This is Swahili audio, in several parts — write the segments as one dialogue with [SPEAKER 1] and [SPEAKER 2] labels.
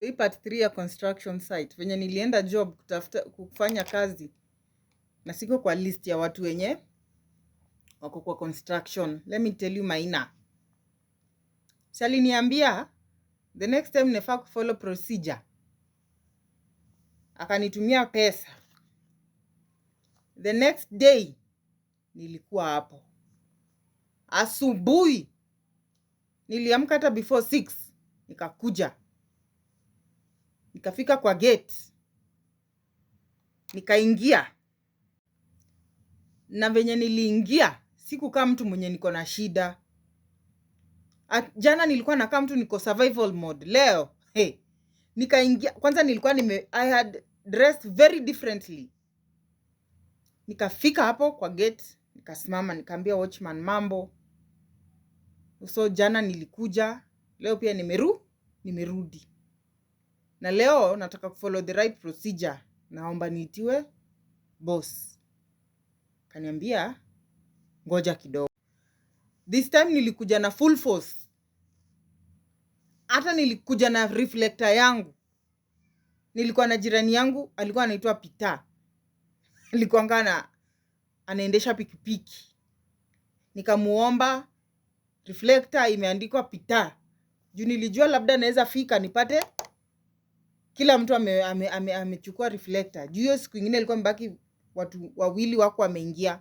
[SPEAKER 1] Hii part 3 ya construction site. Venye nilienda job kufanya kazi na siko kwa list ya watu wenye wako kwa construction. Let me tell you Maina. Si aliniambia the next time nafaa kufollow procedure. Akanitumia pesa. The next day nilikuwa hapo. Asubuhi niliamka hata before 6 nikakuja. Nikafika kwa gate. Nikaingia. Na venye niliingia sikukaa mtu mwenye niko na shida. Jana nilikuwa nakaa mtu niko survival mode. Leo nikaingia, kwanza nilikuwa I had dressed very differently. Nikafika hapo kwa gate, nikasimama, nikaambia watchman mambo. So jana nilikuja, leo pia nimerudi. Na leo nataka kufollow the right procedure. Naomba niitiwe boss. Kaniambia ngoja kidogo. This time nilikuja na full force. Hata nilikuja na reflector yangu. Nilikuwa na jirani yangu, alikuwa anaitwa Peter. Alikuwa anaendesha pikipiki. Nikamuomba reflector imeandikwa Peter. Juu nilijua labda naweza fika nipate kila mtu amechukua reflector. Juu hiyo siku nyingine ilikuwa mbaki watu wawili wako wameingia.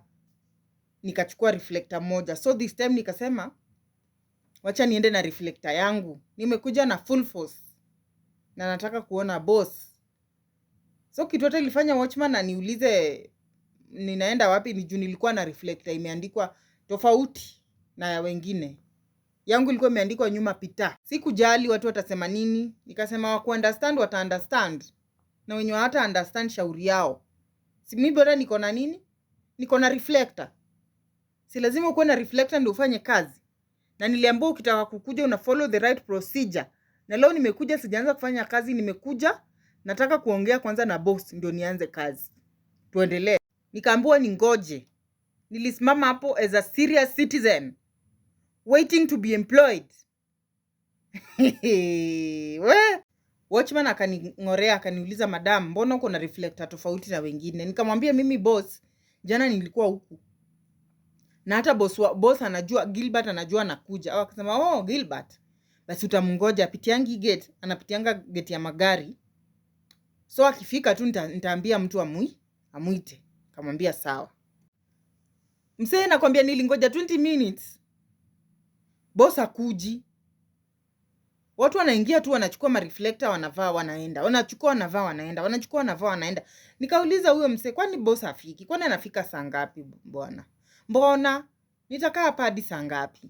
[SPEAKER 1] Nikachukua reflector moja. So this time nikasema wacha niende na reflector yangu. Nimekuja na full force. Na nataka kuona boss. So kitu hata ilifanya watchman aniulize ninaenda wapi, ni juu nilikuwa na reflector imeandikwa tofauti na ya wengine. Yangu ilikuwa imeandikwa nyuma Peter. Sikujali watu watasema nini. Nikasema waku understand wata understand. Na wenye hata understand shauri yao. Si mimi bora niko na nini? Niko na reflector. Si lazima ukuwe na reflector ndio ufanye kazi. Na niliambiwa ukitaka kukuja una follow the right procedure. Na leo nimekuja sijaanza kufanya kazi, nimekuja nataka kuongea kwanza na boss ndio nianze kazi. Tuendelee. Nikaambiwa ningoje. Nilisimama hapo as a serious citizen waiting to be employed. Watchman akaning'orea, akaniuliza madam, mbona uko na reflector tofauti na wengine? Nikamwambia mimi boss, jana nilikuwa huku. Na hata boss anajua, Gilbert anajua nakuja. Au akasema, "Oh, Gilbert. Basi utamngoja apitiangi gate, anapitianga gate ya magari. So akifika tu nitaambia mtu amuite." Kamwambia sawa. Msee nakwambia nilingoja 20 minutes. Boss hakuji. Watu wanaingia tu wanachukua mareflector wanavaa wanaenda. Wanachukua wanavaa wanaenda. Wanachukua wanavaa wanaenda. Nikauliza huyo msee, kwani boss afiki? Kwani anafika saa ngapi bwana? Mbona nitakaa hapa hadi saa ngapi?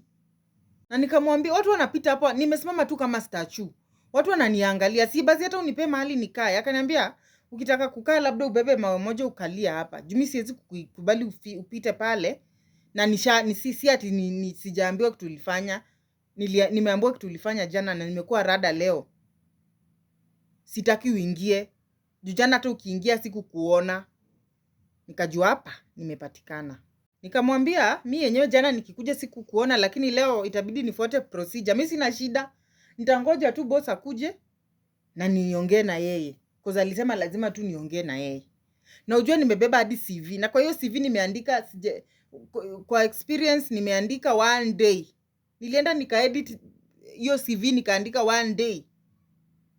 [SPEAKER 1] Na nikamwambia watu wanapita hapo, nimesimama tu kama statue. Watu wananiangalia, si basi hata unipe mahali nikae. Akaniambia ukitaka kukaa labda ubebe mawe moja ukalia hapa. Juu mimi siwezi kukubali upite pale. Na si ati sijaambiwa kitu ulifanya. Nimeambiwa kitu ulifanya jana na nimekuwa rada leo. Sitaki uingie. Juu jana hata ukiingia sikukuona. Nikajua hapa nimepatikana. Nikamwambia mimi yenyewe jana nikikuja sikukuona, lakini leo itabidi nifuate procedure. Mimi sina shida. Nitangoja tu boss akuje na niongee na yeye. Kwa alisema lazima tu niongee na yeye. Na unajua nimebeba hadi CV. Na kwa hiyo CV nimeandika kwa experience nimeandika 1 day. Nilienda nikaedit hiyo CV nikaandika 1 day.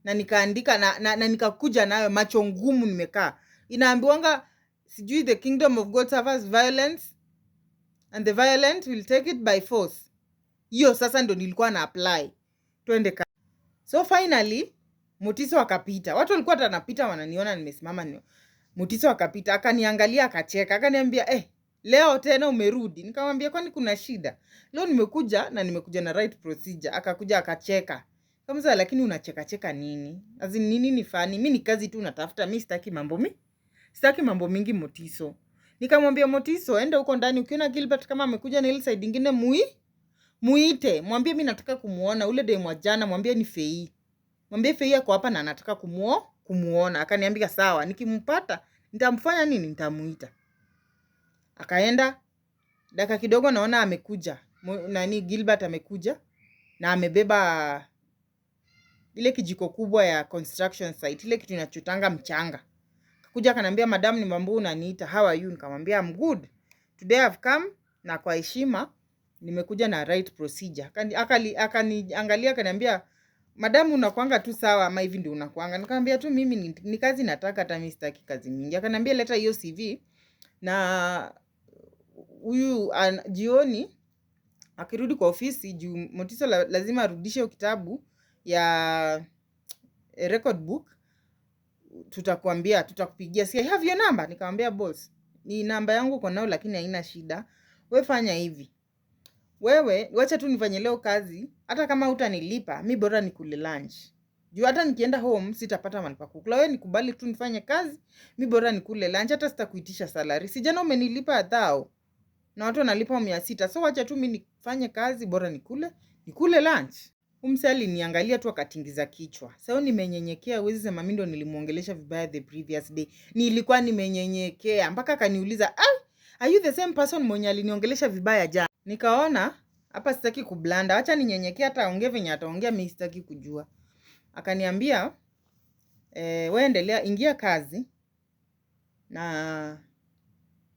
[SPEAKER 1] Na nikaandika na nikakuja nayo macho ngumu nimekaa. Inaambiwanga sijui the kingdom of God suffers violence and the violent will take it by force. Hiyo sasa ndo nilikuwa na apply. Twende kazi. So finally Mutiso akapita. Watu walikuwa wanapita wananiona nimesimama. Mutiso akapita, akaniangalia, akacheka, akaniambia leo tena umerudi. Nikamwambia kwani kuna shida? Leo nimekuja na right procedure. Akakuja akacheka. Kama lakini unacheka nini? Azin nini nifani? Mimi ni kazi tu natafuta, mimi sitaki mambo mingi. Sitaki mambo mingi Mutiso. Nikamwambia Mutiso, enda huko ndani ukiona Gilbert kama amekuja na ile side nyingine muite. Mwambie mimi nataka kumuona ule demu wa jana, mwambie ni Fei. Mwambie Fei yako hapa na nataka kumuona. Akaniambia sawa, nikimpata nitamfanya nini? Nitamuita. Akaenda dakika kidogo naona amekuja. Gilbert amekuja na amebeba ile kijiko kubwa ya construction site, ile kitu inachotanga mchanga. Kuja akaniambia, madam, ni mambo unaniita, how are you? Nikamwambia I'm good, today I've come na kwa heshima nimekuja na right procedure. Akaniangalia akaniambia, madam, unakuanga tu sawa ama hivi ndio unakuanga? Nikamwambia tu mimi ni kazi nataka, hata mimi sitaki kazi mingi. Akaniambia leta hiyo CV, na huyu jioni akirudi kwa ofisi, juu Motiso lazima arudishe kitabu ya record book, tutakwambia, tutakupigia. Si I have your number? Nikamwambia boss, ni namba yangu kwa nao, lakini haina shida. Wewe fanya hivi, wewe wacha tu nifanye leo kazi, hata kama hutanilipa mi bora nikule lunch, juu hata nikienda home sitapata mahali pa kukula. Wewe nikubali tu nifanye kazi, mi bora nikule lunch, hata sitakuitisha salary. Si jana umenilipa 1000 na watu wanalipa 600, so wacha tu mimi nifanye kazi, bora nikule lunch. Umsali niangalia tu akatingiza kichwa. Sasa nimenyenyekea, huwezi sema mimi ndo nilimuongelesha vibaya the previous day. Nilikuwa nimenyenyekea mpaka akaniuliza, are you the same person mwenye aliniongelesha vibaya jana? Nikaona hapa sitaki kublanda, acha ninyenyekea, hata aongee venye ataongea, mimi sitaki kujua. Akaniambia wewe endelea, ingia kazi, na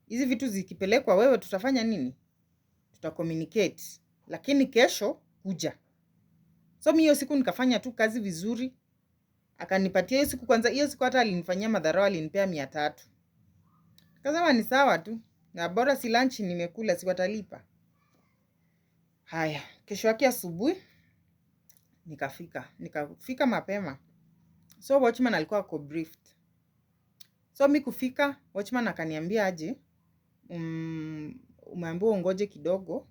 [SPEAKER 1] hizi vitu zikipelekwa wewe tutafanya nini? Tutacommunicate, lakini kesho kuja. So mimi hiyo siku nikafanya tu kazi vizuri. Akanipatia hiyo siku, kwanza hiyo siku hata alinifanyia madharau, alinipea 300. Kasema ni sawa tu, na bora si lunch nimekula, si watalipa. Haya, kesho yake asubuhi nikafika mapema. So watchman alikuwa ako briefed. So mimi kufika, watchman akaniambia aje, umeambiwa ungoje kidogo,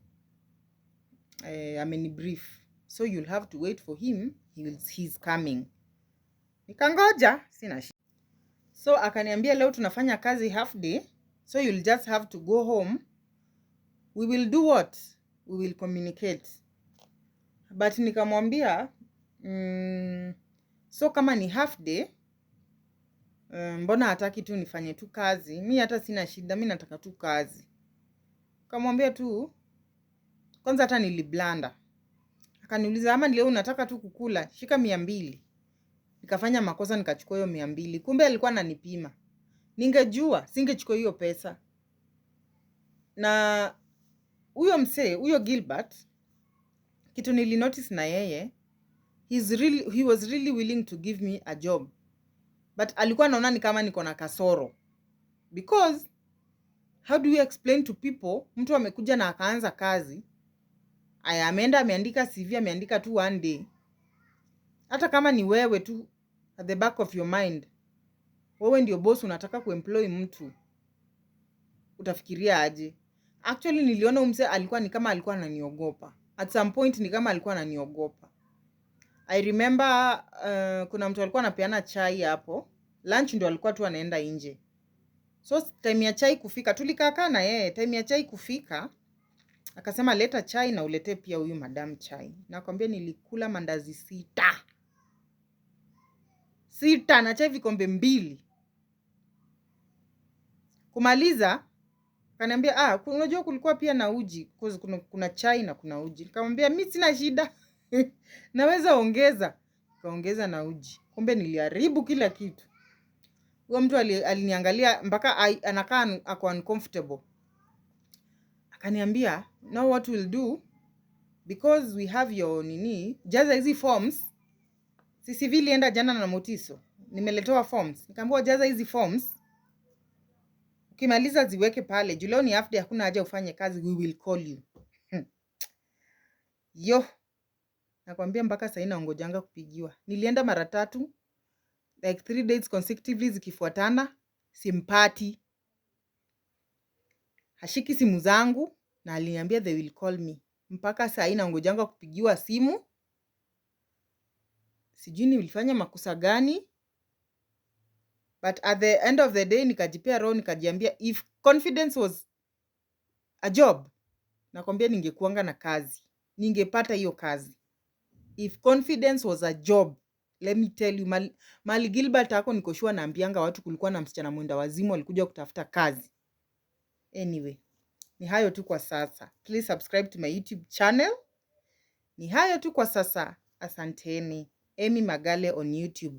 [SPEAKER 1] ameni brief, so you'll have to wait for him, he's coming. Nikangoja, sina shida. So akaniambia leo tunafanya kazi half day, so you'll just have to go home. We will do what? We will communicate. But nikamwambia so kama ni half day, mbona hataki tu nifanye tu kazi? Mimi hata sina shida, mimi nataka tu kazi. Nikamwambia tu kwanza hata niliblanda. Akaniuliza, ama leo unataka tu kukula? Shika 200. Nikafanya makosa nikachukua hiyo 200. Kumbe alikuwa ananipima. Ningejua singechukua hiyo pesa. Na huyo Gilbert, kitu nilinotice na yeye, he was really willing to give me a job, but alikuwa anaona ni kama niko na kasoro. Because how do you explain to people, mtu amekuja na akaanza kazi, ameenda ameandika CV, ameandika tu 1 day. Hata kama ni wewe tu, at the back of your mind, wewe ndio boss, unataka kuemploy mtu, utafikiria aje? Actually niliona mzee alikuwa ni kama alikuwa ananiogopa. At some point ni kama alikuwa ananiogopa. I remember kuna mtu alikuwa anapeana chai hapo. Lunch ndio alikuwa tu anaenda nje. So time ya chai kufika, tulikaa na yeye. Time ya chai kufika, akasema leta chai na ulete pia huyu madam chai. Nakwambia nilikula mandazi 6 na chai vikombe 2. Kumaliza kaniambia, unajua kulikuwa pia na uji, kuna chai na kuna uji. Nikamwambia mimi sina shida. Naweza ongeza. Kaongeza na uji. Kumbe niliharibu kila kitu. Huyo mtu aliniangalia mpaka anakaa ako uncomfortable. Akaniambia, now what we'll do, because we have your jaza hizi forms. Sisi vilienda jana na Motiso, nimeletewa forms. Nikamwambia jaza hizi forms, ukimaliza ziweke pale. Juu leo ni half day, hakuna haja ufanye kazi, we will call you. Yo, nakwambia mpaka sasa naongojanga kupigiwa. Nilienda mara 3, like 3 days consecutively zikifuatana, simpati. Hashiki simu zangu, na aliniambia they will call me. Mpaka sasa naongojanga kupigiwa simu. Sijui nilifanya makosa gani, but at the end of the day nikajipea roho, nikajiambia if confidence was a job, nakwambia ningekuanga na kazi, ningepata hiyo kazi. If confidence was a job, let me tell you, Mali Gilbert hako nikoshua naambianga watu kulikuwa na msichana mwenda wazimu alikuja kutafuta kazi. Anyway, ni hayo tu kwa sasa. Please subscribe to my YouTube channel. Ni hayo tu kwa sasa. Asanteni. Amy Magale on YouTube.